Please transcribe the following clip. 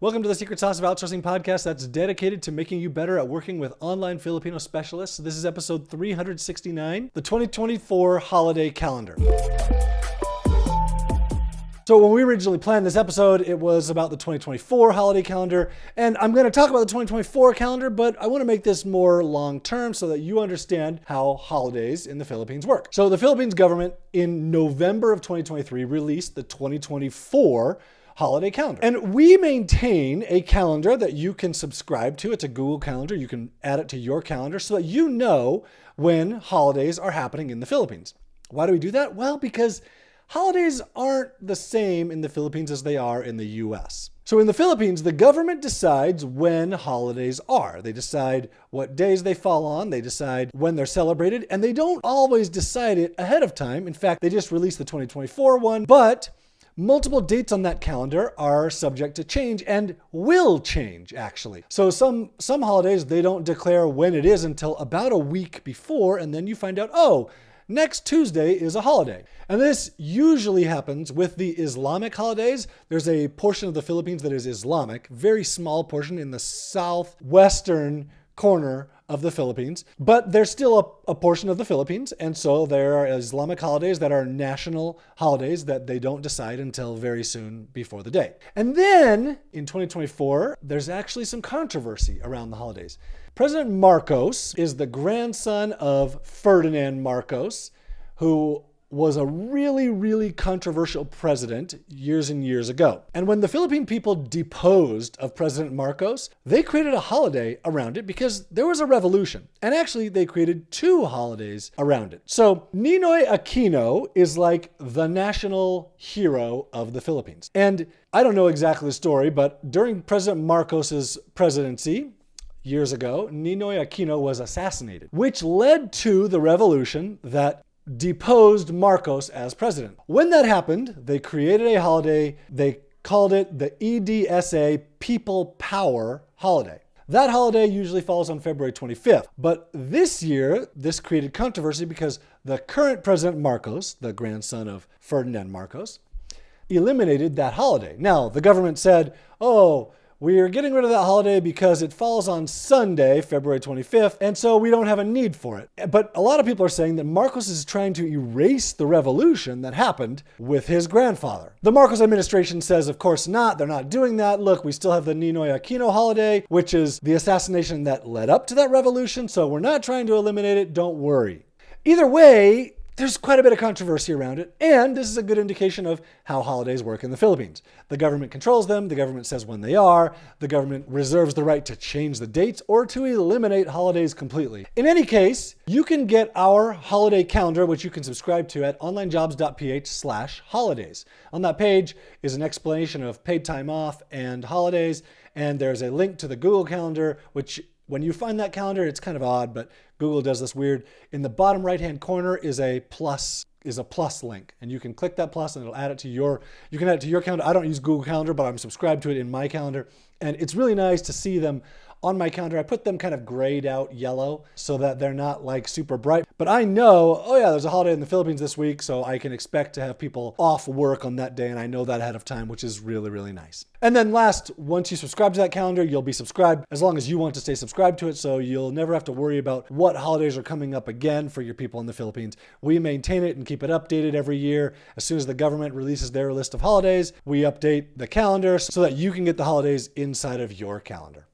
Welcome to the Secret Sauce of Outsourcing podcast that's dedicated to making you better at working with online Filipino specialists. This is episode 369, the 2024 Holiday Calendar. So when we originally planned this episode, it was about the 2024 holiday calendar, and I'm going to talk about the 2024 calendar, but I want to make this more long-term so that you understand how holidays in the Philippines work. So the Philippines government in November of 2023 released the 2024 holiday calendar. And we maintain a calendar that you can subscribe to. It's a Google Calendar. You can add it to your calendar so that you know when holidays are happening in the Philippines. Why do we do that? Well, because holidays aren't the same in the Philippines as they are in the US. So in the Philippines, the government decides when holidays are. They decide what days they fall on. They decide when they're celebrated, and they don't always decide it ahead of time. In fact, they just released the 2024 one, but multiple dates on that calendar are subject to change and will change, actually. So some holidays, they don't declare when it is until about a week before, and then you find out, oh, next Tuesday is a holiday. And this usually happens with the Islamic holidays. There's a portion of the Philippines that is Islamic, very small portion in the southwestern corner of the Philippines, but there's still a portion of the Philippines, and so there are Islamic holidays that are national holidays that they don't decide until very soon before the day. And then in 2024, there's actually some controversy around the holidays. President Marcos is the grandson of Ferdinand Marcos, who was a really controversial president years and years ago. And when the Philippine people deposed of President Marcos, they created a holiday around it because there was a revolution. And actually, they created two holidays around it. So Ninoy Aquino is like the national hero of the Philippines. And I don't know exactly the story, but during President Marcos's presidency, years ago, Ninoy Aquino was assassinated, which led to the revolution that deposed Marcos as president. When that happened, they created a holiday. They called it the EDSA People Power Holiday. That holiday usually falls on February 25th. But this year, this created controversy because the current President Marcos, the grandson of Ferdinand Marcos, eliminated that holiday. Now, the government said, oh, we are getting rid of that holiday because it falls on Sunday, February 25th, and so we don't have a need for it. But a lot of people are saying that Marcos is trying to erase the revolution that happened with his grandfather. The Marcos administration says, of course not, they're not doing that. Look, we still have the Ninoy Aquino holiday, which is the assassination that led up to that revolution, so we're not trying to eliminate it, don't worry. Either way, there's quite a bit of controversy around it, and this is a good indication of how holidays work in the Philippines. The government controls them, the government says when they are, the government reserves the right to change the dates or to eliminate holidays completely. In any case, you can get our holiday calendar, which you can subscribe to at onlinejobs.ph/holidays. On that page is an explanation of paid time off and holidays, and there's a link to the Google Calendar, which when you find that calendar, it's kind of odd, but Google does this weird. In the bottom right-hand corner is a plus link, and you can click that plus and it'll add it to your calendar. I don't use Google Calendar, but I'm subscribed to it in my calendar, and it's really nice to see them on my calendar. I put them kind of grayed out yellow so that they're not like super bright. But I know, oh yeah, there's a holiday in the Philippines this week, so I can expect to have people off work on that day, and I know that ahead of time, which is really nice. And then last, once you subscribe to that calendar, you'll be subscribed as long as you want to stay subscribed to it, so you'll never have to worry about what holidays are coming up again for your people in the Philippines. We maintain it and keep it updated every year. As soon as the government releases their list of holidays, we update the calendar so that you can get the holidays inside of your calendar.